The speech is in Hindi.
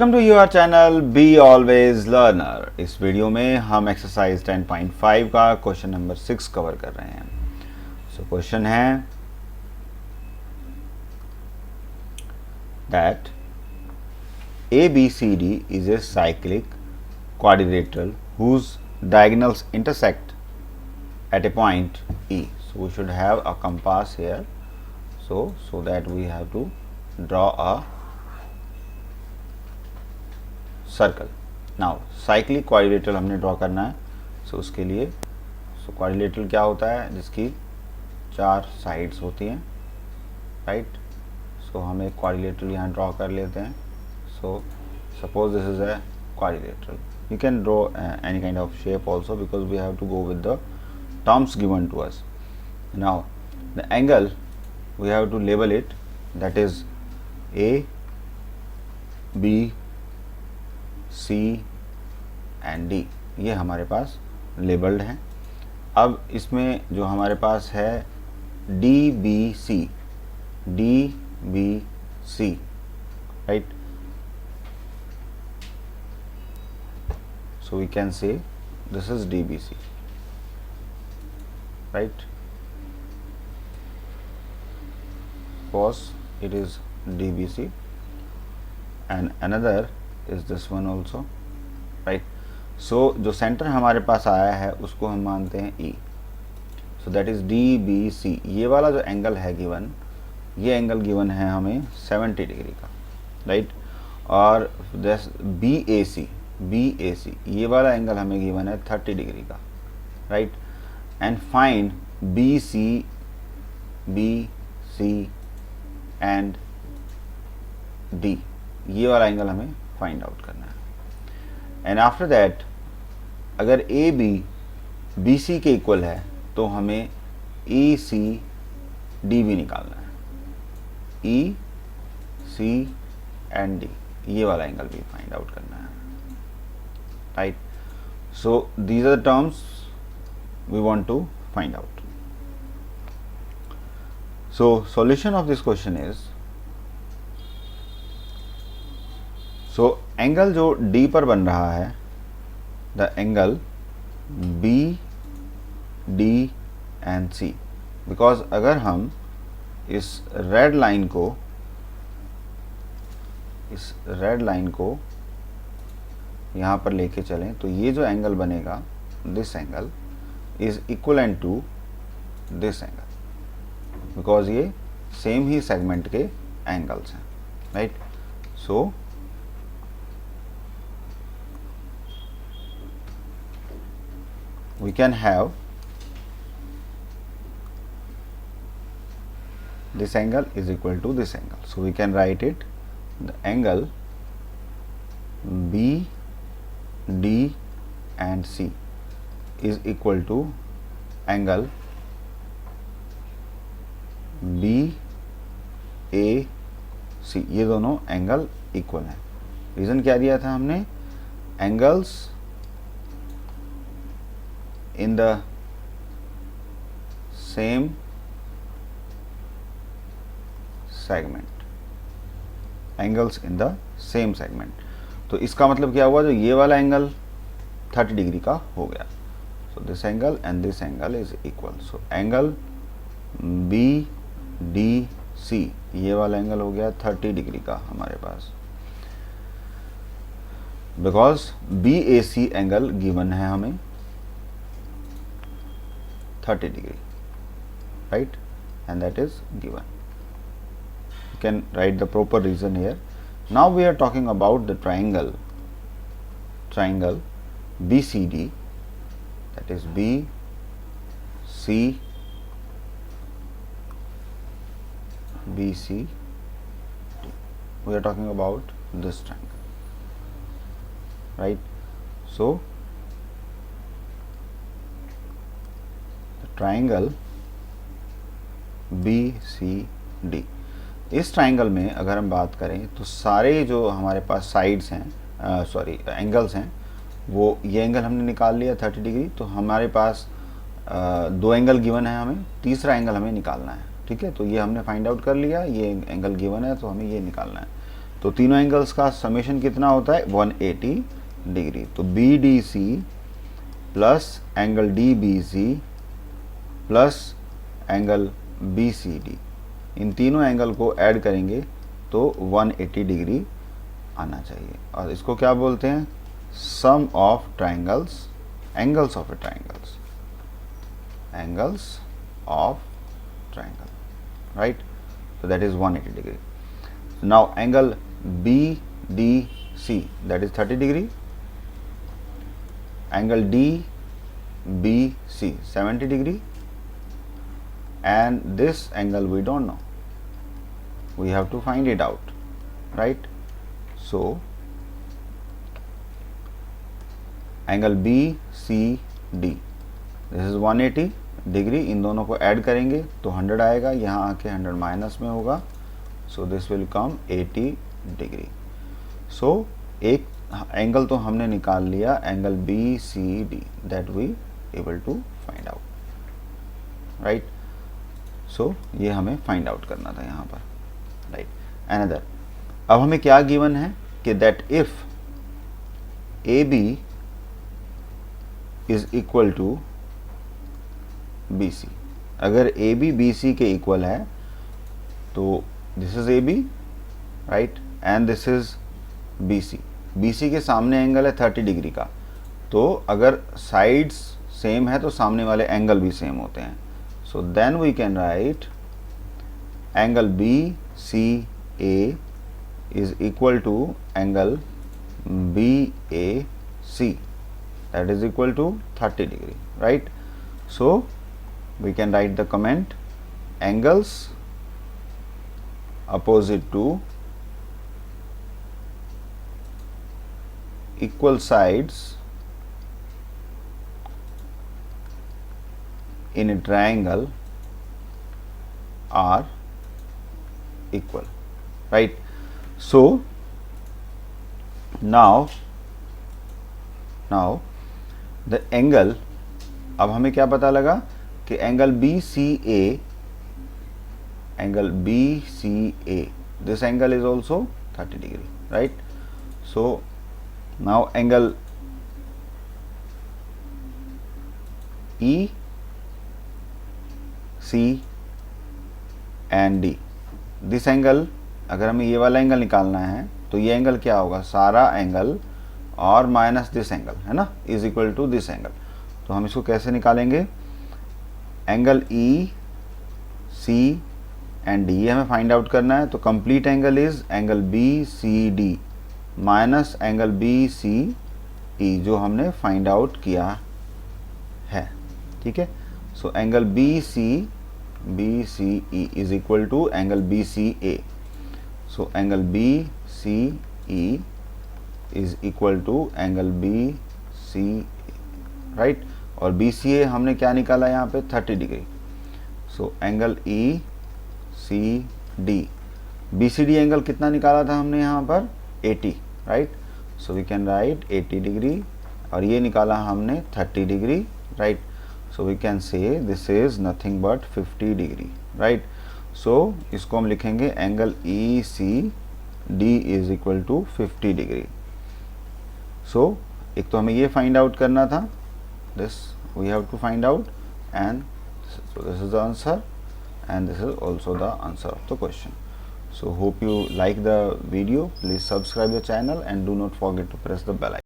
Welcome to your channel be always learner. इस वीडियो में हम एक्सरसाइज 10.5 का क्वेश्चन नंबर 6 कवर कर रहे हैं। सो क्वेश्चन है that ABCD is a cyclic quadrilateral whose diagonals intersect at a point E. So we should have a compass here. So that we have to draw a circle. Now cyclic quadrilateral हमने ड्रॉ करना है। सो उसके लिए क्वाड्रिलेटरल क्या होता है, जिसकी 4 साइड्स होती हैं, राइट। सो हम एक क्वाड्रिलेटरल यहाँ ड्रॉ कर लेते हैं। So suppose this is a quadrilateral. You can draw any kind of shape also because we have to go with the terms given to us. Now the angle we have to label it, that is AB C and D, ये हमारे पास लेबल्ड हैं। अब इसमें जो हमारे पास है DBC, right. So we can say this is DBC, right. Suppose it is DBC and another is this one also, right. So जो सेंटर हमारे पास आया है उसको हम मानते हैं E. So that is DBC। ये वाला जो एंगल है गिवन, ये एंगल गिवन है हमें 70 डिग्री का, राइट। और BAC ये वाला एंगल हमें गिवन है 30 डिग्री का, right. And find BC and D, ये वाला एंगल हमें फाइंड आउट करना है। एंड आफ्टर दैट अगर AB BC के इक्वल है तो हमें ECD भी निकालना है। EC एंड D, ये वाला एंगल भी फाइंड आउट करना है, right. So these are the terms we want to find out. So solution of this question is, so angle जो D पर बन रहा है, the angle BD and C, because अगर हम इस रेड लाइन को यहाँ पर लेके चलें तो ये जो एंगल बनेगा, this angle is equivalent to this angle, because ये सेम ही सेगमेंट के एंगल्स हैं, right. So we can have this angle is equal to this angle. So we can write it, the angle BD and C is equal to angle BAC। ये दोनों एंगल इक्वल हैं। रीज़न क्या दिया था हमने, angles in the same segment, angles in the same segment। तो इसका मतलब क्या हुआ, जो ये वाला एंगल 30 डिग्री का हो गया। So this angle and this angle is equal. So angle BDC, ये वाला एंगल हो गया 30 डिग्री का हमारे पास, बिकॉज BAC एंगल गिवन है हमें 30 degree, right, and that is given. You can write the proper reason here. Now we are talking about the triangle BCD, that is BCD. We are talking about this triangle, right. So triangle BCD, इस ट्राइंगल में अगर हम बात करें तो सारे जो हमारे पास साइड्स हैं, एंगल्स हैं, वो ये एंगल हमने निकाल लिया 30 डिग्री। तो हमारे पास 2 एंगल गिवन है, हमें तीसरा एंगल हमें निकालना है, ठीक है। तो ये हमने फाइंड आउट कर लिया, ये एंगल गिवन है तो हमें ये निकालना है। तो तीनों एंगल्स का समेशन कितना होता है 180 डिग्री। तो BDC plus angle DBC plus angle BCD, इन तीनों एंगल को ऐड करेंगे तो 180 डिग्री आना चाहिए। और इसको क्या बोलते हैं, sum of triangles, angles of a triangles, angles of triangle, right? So that is 180 degree. Now angle BDC, that is 30 degree. Angle DBC 70 degree, and this angle we don't know, we have to find it out, right? So angle BCD, this is 180 degree, इन दोनों को ऐड करेंगे तो 100 आएगा, यहाँ आके 100 माइनस में होगा, so this will come 80 degree. So एक एंगल तो हमने निकाल लिया, angle BCD, that we able to find out, right. So ये हमें फाइंड आउट करना था यहाँ पर, राइट। अनदर, अब हमें क्या गिवन है कि that if AB is equal to BC, अगर AB BC के इक्वल है तो this is AB, right, and this is BC। BC के सामने एंगल है 30 डिग्री का, तो अगर साइड्स सेम है तो सामने वाले एंगल भी सेम होते हैं। So then we can write angle BCA is equal to angle BAC, that is equal to 30 degree, right. So we can write the comment, angles opposite to equal sides in a triangle are equal, right? So now the angle, अब हमें क्या पता लगा कि angle BCA, this angle is also 30 degree, right? So now angle EC and D, this angle, अगर हमें ये वाला एंगल निकालना है तो ये एंगल क्या होगा, सारा एंगल और माइनस दिस एंगल, है ना, is equal to this angle. तो हम इसको कैसे निकालेंगे, एंगल EC एंड D हमें फाइंड आउट करना है, तो complete angle is angle BCD minus angle BCE जो हमने फाइंड आउट किया है, ठीक है। So angle BCE is equal to angle BCA, so angle BCE is equal to angle BCA, right. और BCA हमने क्या निकाला यहाँ पे 30 degree, so angle ECD, BCD angle कितना निकाला था हमने यहाँ पर 80, right. So we can write 80 degree, और ये निकाला हमने 30 degree, right. So we can say this is nothing but 50 degree, right. So इसको हम लिखेंगे angle ECD is equal to 50 degree. So एक तो हमें ये फाइंड आउट करना था, this we have to find out, and so this is the answer, and this is also the answer of the question. So hope you like the video. Please subscribe the channel and do not forget to press the bell icon.